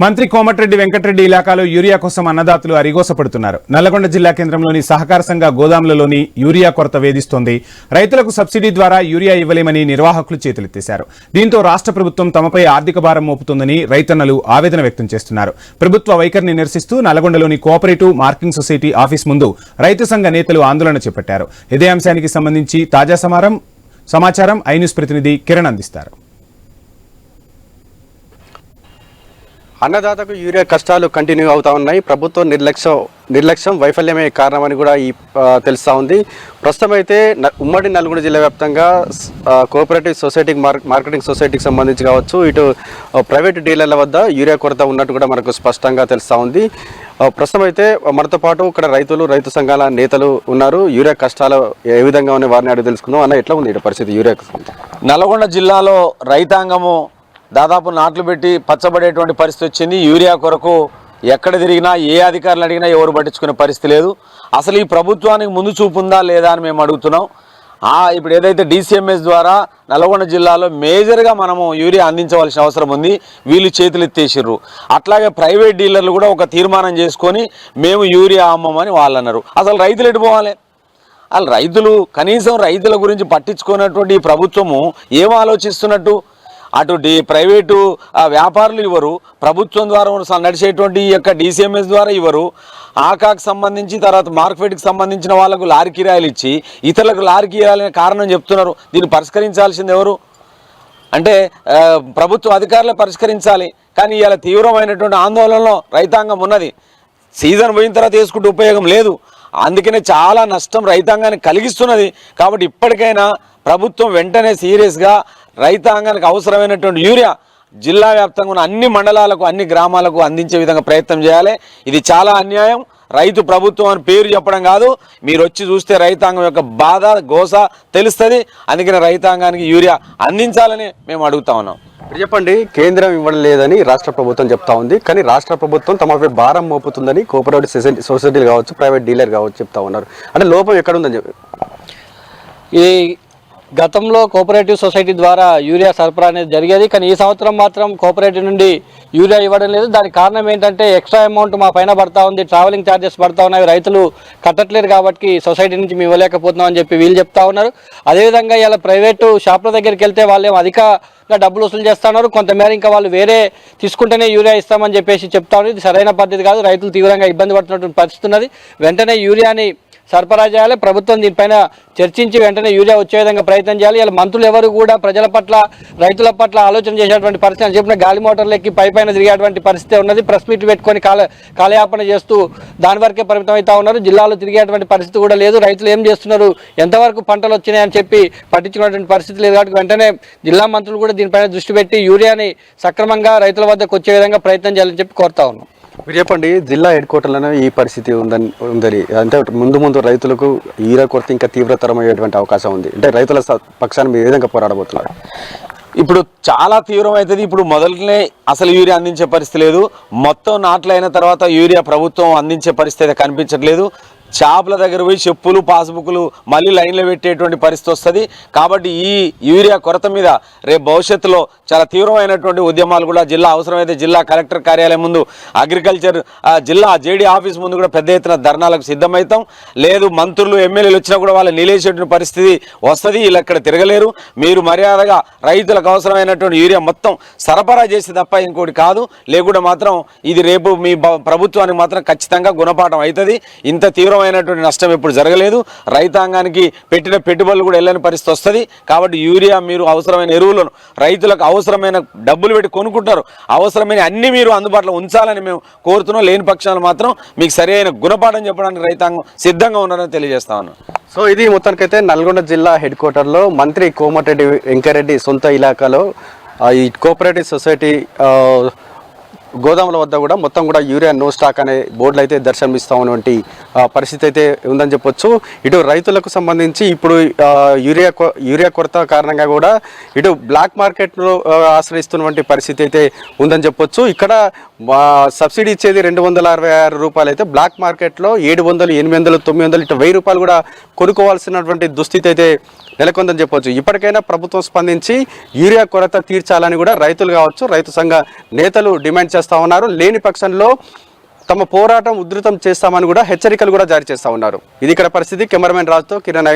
మంత్రి కోమటిరెడ్డి వెంకటరెడ్డి ఇలాకాలో యూరియా కోసం అన్నదాతలు అరిగోసపడుతున్నారు. నల్లగొండ జిల్లా కేంద్రంలోని సహకార సంఘ గోదాములలోని యూరియా కొరత వేధిస్తోంది. రైతులకు సబ్సిడీ ద్వారా యూరియా ఇవ్వలేమని నిర్వాహకులు చేతులెత్తేశారు. దీంతో రాష్ట్ర ప్రభుత్వం తమపై ఆర్థిక భారం మోపుతుందని రైతన్నలు ఆవేదన వ్యక్తం చేస్తున్నారు. ప్రభుత్వ వైఖరిని నిరసిస్తూ నల్లగొండలోని కోఆపరేటివ్ మార్కింగ్ సొసైటీ ఆఫీస్ ముందు రైతు సంఘ నేతలు ఆందోళన చేపట్టారు. ఇదే అంశానికి సంబంధించి తాజా సమాచారం ఐ న్యూస్ ప్రతినిధి కిరణ్ అందిస్తారు. అన్నదాతకు యూరియా కష్టాలు కంటిన్యూ అవుతా ఉన్నాయి. ప్రభుత్వం నిర్లక్ష్యం వైఫల్యమే కారణమని కూడా తెలుస్తూ ఉంది. ప్రస్తుతం అయితే ఉమ్మడి నల్గొండ జిల్లా వ్యాప్తంగా కోఆపరేటివ్ సొసైటీ మార్కెటింగ్ సొసైటీకి సంబంధించి కావచ్చు, ఇటు ప్రైవేటు డీలర్ల వద్ద యూరియా కొరత ఉన్నట్టు కూడా మనకు స్పష్టంగా తెలుస్తూ ఉంది. ప్రస్తుతం అయితే మనతో పాటు ఇక్కడ రైతు సంఘాల నేతలు ఉన్నారు. యూరియా కష్టాలు ఏ విధంగా ఉన్నాయి వారిని అడిగి తెలుసుకుందాం. అన్న, ఎట్లా ఉంది పరిస్థితి యూరియా? నల్గొండ జిల్లాలో రైతాంగము దాదాపు నాట్లు పెట్టి పచ్చబడేటువంటి పరిస్థితి వచ్చింది. యూరియా కొరకు ఎక్కడ తిరిగినా ఏ అధికారులు అడిగినా ఎవరు పట్టించుకునే పరిస్థితి లేదు. అసలు ఈ ప్రభుత్వానికి ముందు చూపు ఉందా లేదా అని మేము అడుగుతున్నాం. ఇప్పుడు ఏదైతే DCMS ద్వారా నల్గొండ జిల్లాలో మేజర్గా మనము యూరియా అందించవలసిన అవసరం ఉంది, వీళ్ళు చేతులు ఎత్తేసిర్రు. అట్లాగే ప్రైవేట్ డీలర్లు కూడా ఒక తీర్మానం చేసుకొని మేము యూరియా అమ్మమని వాళ్ళు అన్నారు. అసలు రైతులు ఎటుపోవాలి? వాళ్ళు రైతులు కనీసం రైతుల గురించి పట్టించుకున్నటువంటి ఈ ప్రభుత్వము ఏం ఆలోచిస్తున్నట్టు? అటు ప్రైవేటు వ్యాపారులు ఇవ్వరు, ప్రభుత్వం ద్వారా నడిచేటువంటి ఈ యొక్క DCMS ద్వారా ఇవ్వరు. ఆకాకు సంబంధించి తర్వాత మార్కెట్కి సంబంధించిన వాళ్ళకు లారీ కిరాయిలు ఇచ్చి ఇతరులకు లారీ కిరాయిలనే కారణం చెప్తున్నారు. దీన్ని పరిష్కరించాల్సింది ఎవరు అంటే ప్రభుత్వ అధికారులే పరిష్కరించాలి. కానీ ఇలా తీవ్రమైనటువంటి ఆందోళనలో రైతాంగం ఉన్నది. సీజన్ పోయిన తర్వాత వేసుకుంటే ఉపయోగం లేదు. అందుకనే చాలా నష్టం రైతాంగానికి కలిగిస్తున్నది. కాబట్టి ఇప్పటికైనా ప్రభుత్వం వెంటనే సీరియస్గా రైతాంగానికి అవసరమైనటువంటి యూరియా జిల్లా వ్యాప్తంగా ఉన్న అన్ని మండలాలకు అన్ని గ్రామాలకు అందించే విధంగా ప్రయత్నం చేయాలి. ఇది చాలా అన్యాయం. రైతు ప్రభుత్వం అని పేరు చెప్పడం కాదు, మీరు వచ్చి చూస్తే రైతాంగం యొక్క బాధ గోస తెలుస్తుంది. అందుకని రైతాంగానికి యూరియా అందించాలని మేము అడుగుతా ఉన్నాం. చెప్పండి, కేంద్రం ఇవ్వడం లేదని రాష్ట్ర ప్రభుత్వం చెప్తా ఉంది, కానీ రాష్ట్ర ప్రభుత్వం తమపై భారం మోపుతుందని కోఆపరేటివ్ సొసైటీలు కావచ్చు, ప్రైవేట్ డీలర్ కావచ్చు చెప్తా ఉన్నారు. అంటే లోపం ఎక్కడుందని చెప్పి ఈ గతంలో కోఆపరేటివ్ సొసైటీ ద్వారా యూరియా సరఫరా అనేది జరిగేది, కానీ ఈ సంవత్సరం మాత్రం కోఆపరేటివ్ నుండి యూరియా ఇవ్వడం లేదు. దానికి కారణం ఏంటంటే ఎక్స్ట్రా అమౌంట్ మా పైన పడతా ఉంది, ట్రావెలింగ్ ఛార్జెస్ పడతా ఉన్నాయి, రైతులు కట్టట్లేరు కాబట్టి సొసైటీ నుంచి మేము ఇవ్వలేకపోతున్నాం అని చెప్పి వీళ్ళు చెప్తా ఉన్నారు. అదేవిధంగా ఇలా ప్రైవేటు షాపుల దగ్గరికి వెళ్తే వాళ్ళేమో అధికంగా డబ్బులు వసూలు చేస్తున్నారు. కొంతమేర ఇంకా వాళ్ళు వేరే తీసుకుంటేనే యూరియా ఇస్తామని చెప్పేసి చెప్తా ఉన్నారు. ఇది సరైన పద్ధతి కాదు. రైతులు తీవ్రంగా ఇబ్బంది పడుతున్నటువంటి పరిస్థితి ఉన్నది. వెంటనే యూరియాని సరఫరా చేయాలి. ప్రభుత్వం దీనిపైన చర్చించి వెంటనే యూరియా వచ్చే విధంగా ప్రయత్నం చేయాలి. ఇలా మంత్రులు ఎవరు కూడా ప్రజల పట్ల రైతుల పట్ల ఆలోచన చేసేటువంటి పరిస్థితి అని చెప్పిన గాలి మోటార్లు ఎక్కి పైన తిరిగేటువంటి పరిస్థితి ఉన్నది. ప్రెస్ మీట్ పెట్టుకొని కాలయాపన చేస్తూ దాని వరకే పరిమితం అవుతా ఉన్నారు. జిల్లాలో తిరిగేటువంటి పరిస్థితి కూడా లేదు. రైతులు ఏం చేస్తున్నారు, ఎంతవరకు పంటలు వచ్చినాయని చెప్పి పట్టించుకున్నటువంటి పరిస్థితి లేదు. కాబట్టి వెంటనే జిల్లా మంత్రులు కూడా దీనిపైన దృష్టి పెట్టి యూరియాని సక్రమంగా రైతుల వద్దకు వచ్చే విధంగా ప్రయత్నం చేయాలని చెప్పి కోరుతా ఉన్నాం. మీరు చెప్పండి, జిల్లా హెడ్ క్వార్టర్లోనే ఈ పరిస్థితి ఉందని అంటే ముందు రైతులకు యూరియా కొరత ఇంకా తీవ్రతరమయ్యేటువంటి అవకాశం ఉంది. అంటే రైతుల పక్షాన్ని మీరు ఏ విధంగా పోరాడబోతున్నారు? ఇప్పుడు చాలా తీవ్రమవుతుంది. ఇప్పుడు మొదలనే అసలు యూరియా అందించే పరిస్థితి లేదు. మొత్తం నాట్లు అయిన తర్వాత యూరియా ప్రభుత్వం అందించే పరిస్థితి అయితే కనిపించట్లేదు. షాపుల దగ్గర పోయి చెప్పులు పాస్బుక్లు మళ్ళీ లైన్లో పెట్టేటువంటి పరిస్థితి వస్తుంది. కాబట్టి ఈ యూరియా కొరత మీద రేపు భవిష్యత్తులో చాలా తీవ్రమైనటువంటి ఉద్యమాలు కూడా అవసరమైతే జిల్లా కలెక్టర్ కార్యాలయం ముందు, అగ్రికల్చర్ జిల్లా JD ఆఫీస్ ముందు కూడా పెద్ద ఎత్తున ధర్నాలకు సిద్ధమవుతాం. లేదు మంత్రులు ఎమ్మెల్యేలు వచ్చినా కూడా వాళ్ళు నిలేసేటువంటి పరిస్థితి వస్తుంది. వీళ్ళు ఇక్కడ తిరగలేరు. మీరు మర్యాదగా రైతులకు అవసరమైనటువంటి యూరియా మొత్తం సరఫరా చేసి తప్ప ఇంకోటి కాదు. లేకుండా మాత్రం ఇది రేపు మీ ప్రభుత్వానికి మాత్రం ఖచ్చితంగా గుణపాఠం అవుతుంది. ఇంత తీవ్రమైనటువంటి నష్టం ఎప్పుడు జరగలేదు. రైతాంగానికి పెట్టిన పెట్టుబడులు కూడా వెళ్ళని పరిస్థితి వస్తుంది. కాబట్టి యూరియా మీరు అవసరమైన ఎరువులను రైతులకు అవసరమైన డబ్బులు పెట్టి కొనుక్కుంటారు. అవసరమైన అన్ని మీరు అందుబాటులో ఉంచాలని మేము కోరుతున్నాం. లేని పక్షాలు మాత్రం మీకు సరైన గుణపాఠం చెప్పడానికి రైతాంగం సిద్ధంగా ఉన్నారని తెలియజేస్తా ఉన్నాం. సో ఇది మొత్తానికైతే నల్గొండ జిల్లా హెడ్ క్వార్టర్లో మంత్రి కోమటిరెడ్డి వెంకరెడ్డి సొంత ఇలాకాలో ఈ కోఆపరేటివ్ సొసైటీ గోదాముల వద్ద కూడా మొత్తం కూడా యూరియా నో స్టాక్ అనే బోర్డులు అయితే దర్శనమిస్తా ఉన్నటువంటి పరిస్థితి అయితే ఉందని చెప్పొచ్చు. ఇటు రైతులకు సంబంధించి ఇప్పుడు యూరియా కొరత కారణంగా కూడా ఇటు బ్లాక్ మార్కెట్లో ఆశ్రయిస్తున్నటువంటి పరిస్థితి అయితే ఉందని చెప్పొచ్చు. ఇక్కడ సబ్సిడీ ఇచ్చేది 266 రూపాయలు అయితే బ్లాక్ మార్కెట్లో 700, 800, 900 ఇట్లా 1000 రూపాయలు కూడా కొనుక్కోవాల్సినటువంటి దుస్థితి అయితే నెలకొందని చెప్పొచ్చు. ఇప్పటికైనా ప్రభుత్వం స్పందించి యూరియా కొరత తీర్చాలని కూడా రైతులు కావచ్చు, రైతు సంఘ నేతలు డిమాండ్ చేస్తూ ఉన్నారు. లేని పక్షంలో తమ పోరాటం ఉధృతం చేస్తామని కూడా హెచ్చరికలు కూడా జారీ చేస్తూ ఉన్నారు. ఇది ఇక్కడ పరిస్థితి. కెమెరామెన్ రాజుతో కిరణ్.